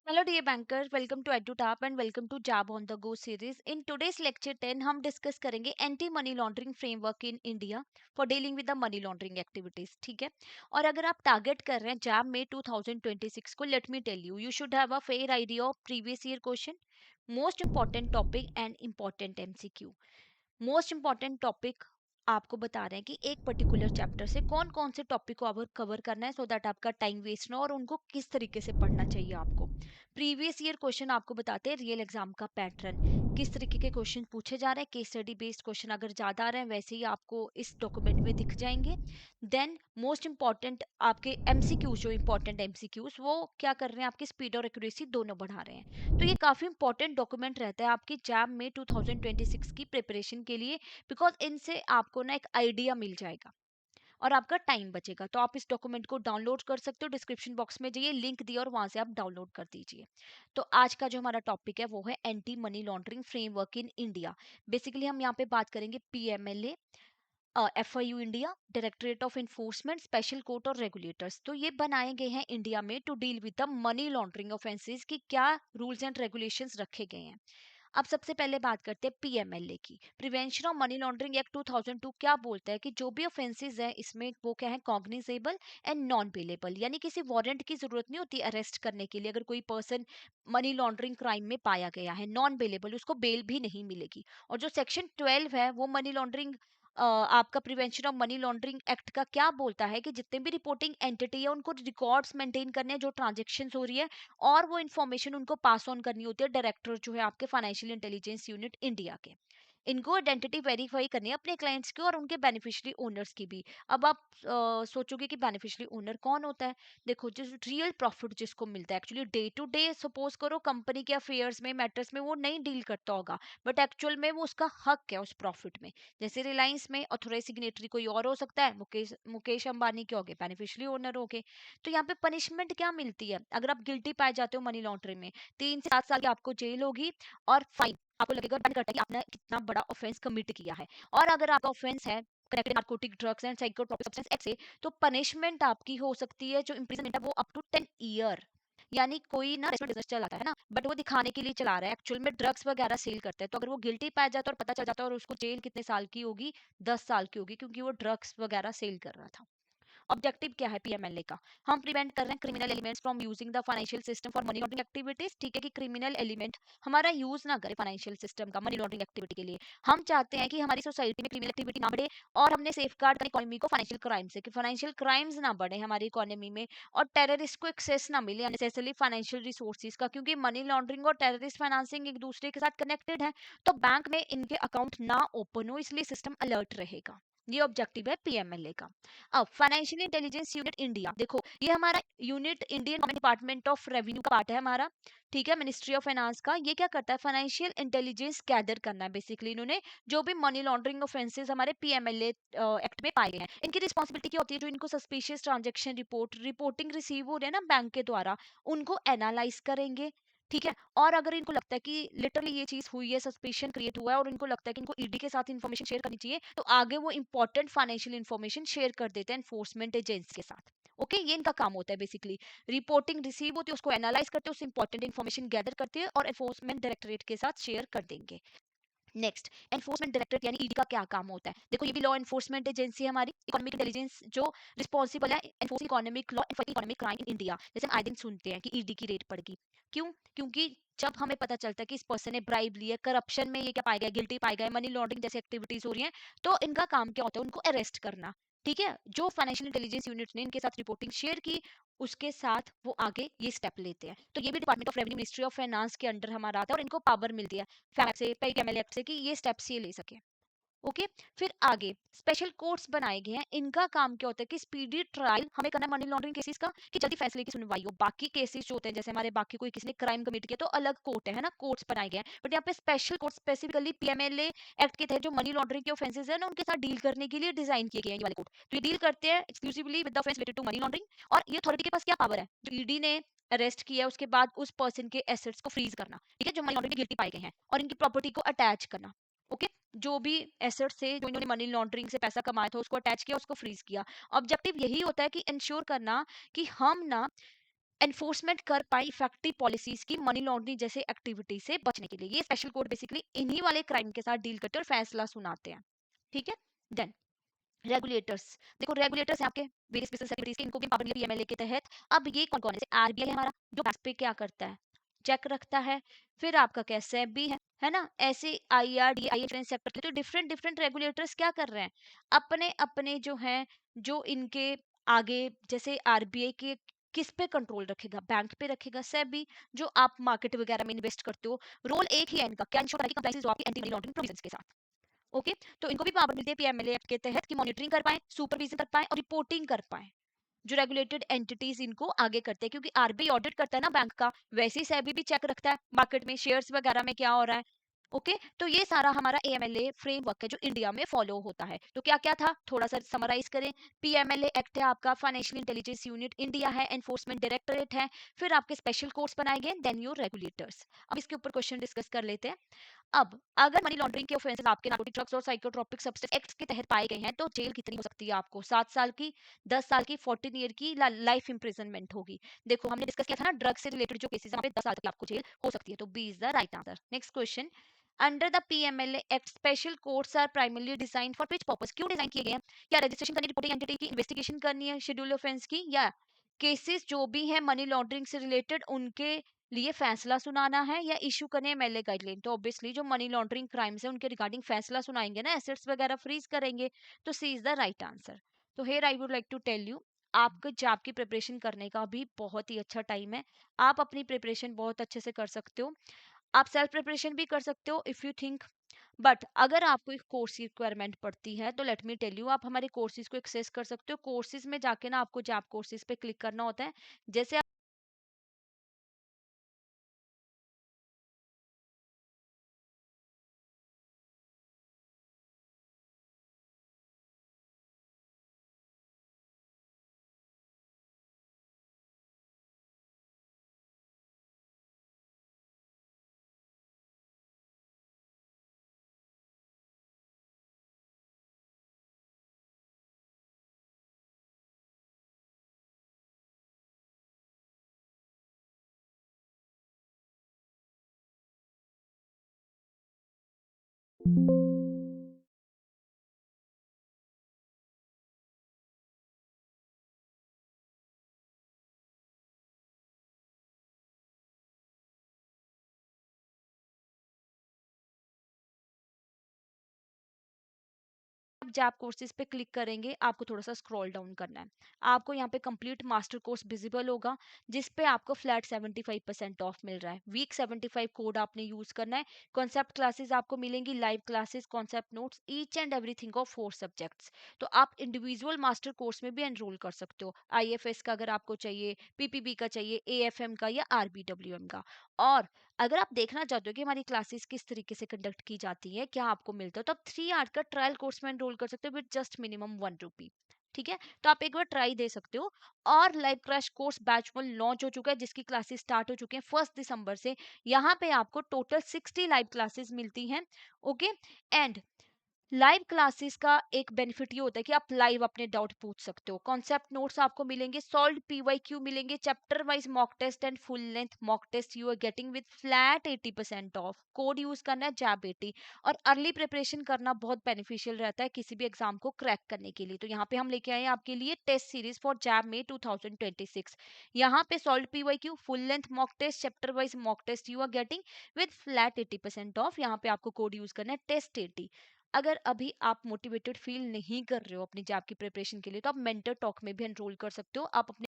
Hello dear bankers, welcome to EduTap and welcome to Jab on the Go series. In today's lecture 10 हम discuss करेंगे anti money laundering framework in India for dealing with the money laundering activities. ठीक है। और अगर आप target कर रहे हैं जैब में 2026 को, let me tell you should have a fair idea of previous year question, most important topic and important MCQ. Most important topic आपको बता रहे हैं कि एक पर्टिकुलर चैप्टर से कौन कौन से टॉपिक को कवर करना है, सो दैट आपका टाइम वेस्ट ना हो और उनको किस तरीके से पढ़ना चाहिए आपको। प्रीवियस ईयर क्वेश्चन आपको बताते हैं रियल एग्जाम का पैटर्न, किस तरीके के क्वेश्चन पूछे जा रहे हैं। केस स्टडी बेस्ड क्वेश्चन अगर ज्यादा आ रहे हैं वैसे ही आपको इस डॉक्यूमेंट में दिख जाएंगे। देन मोस्ट इंपॉर्टेंट आपके एमसीक्यूज, जो इंपॉर्टेंट एमसीक्यूज वो क्या कर रहे हैं, आपकी स्पीड और एक्यूरेसी दोनों बढ़ा रहे हैं। तो ये काफी इंपॉर्टेंट डॉक्यूमेंट रहता है आपकी जैब में 2026 की प्रिपरेशन के लिए, बिकॉज इनसे आपको ना एक आइडिया मिल जाएगा और आपका टाइम बचेगा। तो आप इस डॉक्यूमेंट को डाउनलोड कर सकते हो, डिस्क्रिप्शन बॉक्स में जाइए, लिंक दिया और वहां से आप डाउनलोड कर दीजिए। तो आज का जो हमारा टॉपिक है वो है anti money laundering framework in India. Basically हम यहाँ पे बात करेंगे PMLA, FIU India, directorate of enforcement, special court और रेगुलेटर्स। तो ये बनाए गए हैं इंडिया में to deal with the money laundering offences की क्या रूल्स एंड रेगुलेशंस रखे गए हैं। अब सबसे पहले बात करते हैं पीएमएलए की, prevention of money laundering act 2002 क्या बोलता है कि जो भी ऑफेंसेस है इसमें वो क्या है, कॉग्निजेबल एंड नॉन पेलेबल, यानी किसी वारंट की जरूरत नहीं होती अरेस्ट करने के लिए। अगर कोई पर्सन मनी लॉन्ड्रिंग क्राइम में पाया गया है, नॉन बेलेबल, उसको बेल भी नहीं मिलेगी। और जो सेक्शन 12 है वो मनी लॉन्ड्रिंग आपका prevention of money laundering act का क्या बोलता है कि जितने भी रिपोर्टिंग एंटिटी है उनको रिकॉर्ड्स मेंटेन करने हैं जो ट्रांजेक्शन हो रही है, और वो इन्फॉर्मेशन उनको पास ऑन करनी होती है डायरेक्टर जो है आपके फाइनेंशियल इंटेलिजेंस यूनिट इंडिया के। इनको आइडेंटिटी वेरीफाई करनी है अपने क्लाइंट्स की और उनके बेनिफिशियरी ओनर्स की भी। अब आप सोचोगे कि बेनिफिशियरी ओनर कौन होता है। देखो, जिस रियल प्रॉफिट जिसको मिलता है actually day to day, suppose करो कंपनी के अफेयर्स में मैटर्स में वो नहीं डील करता होगा, बट एक्चुअल में वो उसका हक है उस प्रॉफिट में। जैसे रिलायंस में ऑथोराइज सिग्नेटरी कोई और हो सकता है, मुकेश मुकेश अंबानी के हो गए बेनिफिशियरी ओनर हो गए। तो यहाँ पे पनिशमेंट क्या मिलती है अगर आप गिल्टी पाए जाते हो मनी लॉन्ड्रिंग में, 3 से 7 साल की आपको जेल होगी और फाइन आपको लगेगा, डिपेंड करता है कि आपने कितना बड़ा ऑफेंस कमिट किया है। और अगर आपका ऑफेंस है connected narcotic drugs and psychotropic substance act से, तो पनिशमेंट आपकी हो सकती है जो इम्प्रिजनमेंट है वो अप टू 10 ईयर। यानी कोई ना रेस्टोरेंट बिजनेस चलाता है ना, बट वो दिखाने के लिए चला रहा है, एक्चुअल में ड्रग्स वगैरह सेल करते हैं। तो अगर वो गिल्टी पाया जाता है और पता चल जाता है, और उसको जेल कितने साल की होगी, 10 साल की होगी, क्योंकि वो ड्रग्स वगैरह सेल कर रहा था। ऑब्जेक्टिव क्या है पीएमएलए का, हम प्रिवेंट कर रहे हैं criminal elements from using the financial system for money laundering activities. ठीक है, कि क्रिमिनल एलिमेंट हमारा यूज ना करे फाइनेंशियल सिस्टम का मनी लॉन्ड्रिंग एक्टिविटी के लिए। हम चाहते हैं कि हमारी सोसाइटी में क्रिमिनल एक्टिविटी ना बढ़े, और हमने सेफ गार्ड इकोनॉमी को फाइनेंशियल क्राइम से, कि फाइनेंशियल क्राइम्स ना बढ़े हमारी इकोनॉमी में, और टेररिस्ट को एक्सेस ना मिले अननेसेसरली फाइनेंशियल रिसोर्सेज का, क्योंकि मनी लॉन्ड्रिंग और टेररिस्ट फाइनेंसिंग एक दूसरे के साथ कनेक्टेड है। तो बैंक में इनके अकाउंट ना ओपन हो, इसलिए सिस्टम अलर्ट रहेगा। ये ऑब्जेक्टिव है पीएमएलए का। अब फाइनेंशियल इंटेलिजेंस यूनिट इंडिया, देखो ये हमारा unit Indian government department of revenue का पार्ट है हमारा। ठीक है, मिनिस्ट्री ऑफ फाइनेंस का। ये क्या करता है, फाइनेंशियल इंटेलिजेंस गैदर करना है बेसिकली। इन्होंने जो भी मनी लॉन्ड्रिंग ऑफेंसेस हमारे पीएमएलए एक्ट में पाए गए हैं, इनकी रिस्पॉन्सिबिलिटी क्या होती है, जो इनको सस्पिशियस ट्रांजेक्शन रिपोर्टिंग रिसीव हो रहे हैं ना बैंक के द्वारा, उनको एनालाइज करेंगे। ठीक है, और अगर इनको लगता है कि लिटरली ये चीज हुई है, सस्पिशन क्रिएट हुआ है, और इनको लगता है कि इनको ईडी के साथ इन्फॉर्मेशन शेयर करनी चाहिए, तो आगे वो इंपॉर्टेंट फाइनेंशियल इन्फॉर्मेशन शेयर कर देते हैं एनफोर्समेंट एजेंसी के साथ। ओके, ये इनका काम होता है बेसिकली। रिपोर्टिंग रिसीव होती है, उसको एनालाइज करते हैं, उससे इंपॉर्टेंट इन्फॉर्मेशन गैदर करते हैं और एनफोर्समेंट डायरेक्टरेट के साथ शेयर कर देंगे। नेक्स्ट, एनफोर्समेंट डायरेक्टरेट यानी ईडी का क्या काम होता है। देखो, ये भी लॉ एनफोर्समेंट एजेंसी है हमारी, इकोनॉमिक इंटेलिजेंस जो रिस्पॉन्सिबल है enforcing economic law and fighting economic crime in India. जैसे हम आए दिन सुनते हैं कि ईडी की रेड पड़ेगी, क्यों? क्योंकि जब हमें पता चलता है कि इस पर्सन ने ब्राइब ली है, करप्शन में ये क्या पाया गया, गिल्टी पाया गया, मनी लॉन्ड्रिंग जैसी एक्टिविटीज हो रही हैं, तो इनका काम क्या होता है, उनको अरेस्ट करना। ठीक है, जो फाइनेंशियल इंटेलिजेंस यूनिट ने इनके साथ रिपोर्टिंग शेयर की, उसके साथ वो आगे ये स्टेप लेते हैं। तो ये भी department of revenue ministry of finance के अंडर हमारा आता है, और इनको पावर मिलती है फैम से, पे कैमल एक्ट से, कि ये स्टेप्स ये ले सके। ओके, फिर आगे स्पेशल कोर्ट्स बनाए गए हैं। इनका काम क्या होता है कि स्पीडी ट्रायल हमें करना है मनी लॉन्ड्रिंग केसेस का, कि जल्दी फैसले की सुनवाई हो। बाकी केसेस जो होते हैं, जैसे हमारे बाकी कोई किसी ने क्राइम कमिट किया तो अलग कोर्ट है ना, कोर्ट्स बनाए गए हैं। बट यहाँ पे special court specifically PMLA act के तहत जो मनी लॉन्ड्रिंग के ऑफेंसेस है ना, उनके साथ डील करने के लिए डिजाइन किए गए हैं ये वाले कोर्ट। तो ये डील करते हैं exclusively with the offence related to money laundering. और ये अथॉरिटी के पास क्या पावर है, जो ईडी ने अरेस्ट किया है उसके बाद उस पर्सन के एसेट्स को फ्रीज करना, ठीक है, जो मनी लॉन्ड्रिंग में गिल्टी पाए गए हैं, और इनकी प्रॉपर्टी को अटैच करना। ओके, जो भी एसेट्स थे जो इन्होंने मनी लॉन्ड्रिंग से पैसा कमाया था उसको अटैच किया, उसको फ्रीज किया। ऑब्जेक्टिव यही होता है कि इंश्योर करना कि हम ना एनफोर्समेंट कर पाए इफेक्टिव पॉलिसीज की मनी लॉन्ड्रिंग जैसे एक्टिविटी से बचने के लिए। ये स्पेशल कोर्ट बेसिकली इन्हीं वाले क्राइम के साथ डील करते हैं और फैसला सुनाते हैं। ठीक है। देन रेगुलेटर्स, देखो रेगुलेटर्स हैं आपके वेरियस बिजनेस एक्टिविटीज के, इनको भी पावर मिली पीएमएलए के तहत। अब ये कौन कौन है? आरबीआई है हमारा, जो बैंक पे क्या करता है, चेक रखता है। फिर आपका क्या, सेबी है ना, ऐसे आईआरडी आई इंश्योरेंस सेक्टर के। तो डिफरेंट डिफरेंट रेगुलेटर्स क्या कर रहे हैं, अपने अपने जो हैं, जो इनके आगे, जैसे आरबीआई के किस पे कंट्रोल रखेगा, बैंक पे रखेगा, सेबी जो आप मार्केट वगैरह में इन्वेस्ट करते हो, रोल एक ही है इनका, क्या इंश्योर करेगी कंप्लायंस आपकी एंटी मनी लॉन्ड्रिंग प्रोविजंस के साथ। ओके। तो इनको भी पावर मिलती है पीएमएलए एक्ट के तहत कि मॉनिटरिंग कर पाए, सुपरविजन कर पाए और रिपोर्टिंग कर पाए। जो रेगुलेटेड एंटिटीज इनको आगे करते हैं, क्योंकि आरबीआई ऑडिट करता है ना बैंक का, वैसे ही सेबी भी चेक रखता है मार्केट में शेयर्स वगैरह में क्या हो रहा है। ओके। तो ये सारा हमारा एएमएलए फ्रेमवर्क है जो इंडिया में फॉलो होता है। तो क्या क्या था, थोड़ा सा समराइज करें। पीएमएलए एक्ट है आपका, फाइनेंशियल इंटेलिजेंस यूनिट इंडिया है, एनफोर्समेंट डायरेक्टरेट है, फिर आपके स्पेशल कोर्ट्स बनाए गए, देन योर रेगुलेटर्स। अब इसके ऊपर क्वेश्चन डिस्कस कर लेते हैं। अब अगर मनी लॉन्ड्रिंग के ऑफेंसेस आपके नार्कोटिक ड्रग्स और साइकोट्रोपिक सब्सटेंस एक्ट के तहत पाए गए हैं, तो जेल कितनी हो सकती है आपको? 7 साल की, 10 साल की, 14 ईयर की, लाइफ इंप्रिजनमेंट होगी। देखो हमने डिस्कस किया था ना, ड्रग से रिलेटेड जो केसेस है, वहाँ पे 10 साल तक की आपको जेल हो सकती है। तो B is the right answer. Next question, under the PMLA act special courts are primarily design for which purpose? क्यों डिजाइन किए गए हैं? क्या रजिस्ट्रेशन करनी, रिपोर्टिंग एंटिटी की इन्वेस्टिगेशन करनी है शेड्यूल ऑफेंस की, या केसेस जो भी है मनी लॉन्ड्रिंग से रिलेटेड उनके लिए फैसला सुनाना है, या इशू करने एमएलए गाइडलाइन? तो ऑब्वियसली जो मनी लॉन्ड्रिंग क्राइम्स है उनके रिगार्डिंग फैसला सुनाएंगे ना, एसेट्स वगैरह फ्रीज करेंगे। तो C is the right answer. तो here I would like to tell you, आपको जॉब की प्रिपरेशन करने का भी बहुत ही अच्छा टाइम है। आप अपनी प्रिपरेशन बहुत अच्छे से कर सकते हो, आप सेल्फ प्रिपरेशन भी कर सकते हो इफ यू थिंक। बट अगर आपको एक कोर्स की रिक्वायरमेंट पड़ती है, तो लेट मी टेल यू, आप हमारे कोर्सेज को एक्सेस कर सकते हो। कोर्सेज में जाके ना आपको जॉब कोर्सेज पे क्लिक करना होता है। जैसे आप जॉब कोर्सेज पे क्लिक करेंगे, आपको थोड़ा सा स्क्रॉल डाउन करना है। आपको यहाँ पे कंप्लीट मास्टर कोर्स विजिबल होगा, जिस पे आपको फ्लैट 75% ऑफ मिल रहा है। वीक 75 कोड आपने यूज करना है। कॉन्सेप्ट क्लासेस आपको मिलेंगी, live classes, concept notes, each and everything of 4 subjects. तो आप इंडिविजुअल मास्टर कोर्स में भी एनरोल कर सकते हो, आईएफएस का अगर आपको चाहिए, पीपीबी का चाहिए, एएफएम का या आरबीडब्ल्यूएम का। और अगर आप देखना चाहते हो कि हमारी क्लासेस किस तरीके से कंडक्ट की जाती है, क्या आपको मिलता है, तो आप 3 आवर का ट्रायल कोर्स में एनरोल कर सकते हो विद जस्ट मिनिमम 1 रुपी। ठीक है। तो आप एक बार ट्राई दे सकते हो। और live crash course batch 1 launch हो चुका है, जिसकी क्लासेस स्टार्ट हो चुके हैं 1 दिसंबर से। यहाँ पे आपको टोटल 60 लाइव क्लासेस मिलती हैं। ओके। एंड लाइव क्लासेस का एक बेनिफिट ये होता है कि आप लाइव अपने डाउट पूछ सकते हो। कॉन्सेप्ट नोट्स आपको मिलेंगे, सॉल्व पीवाईक्यू मिलेंगे, chapter wise mock test and full length mock test you are getting with flat 80% off. Code use करना है जैब 80। और अर्ली प्रिपरेशन करना बहुत बेनिफिशियल रहता है किसी भी एग्जाम को क्रैक करने के लिए। तो यहाँ पे हम लेके आए हैं आपके लिए टेस्ट सीरीज फॉर जैब में 2026। यहाँ पे solve PYQ, full length mock test, chapter wise mock test you are getting with flat 80% off. यहाँ पे आपको कोड यूज करना है टेस्ट 80। अगर अभी आप मोटिवेटेड फील नहीं कर रहे हो अपनी जॉब की प्रिपरेशन के लिए, तो आप मेंटर टॉक में भी एनरोल कर सकते हो। आप अपने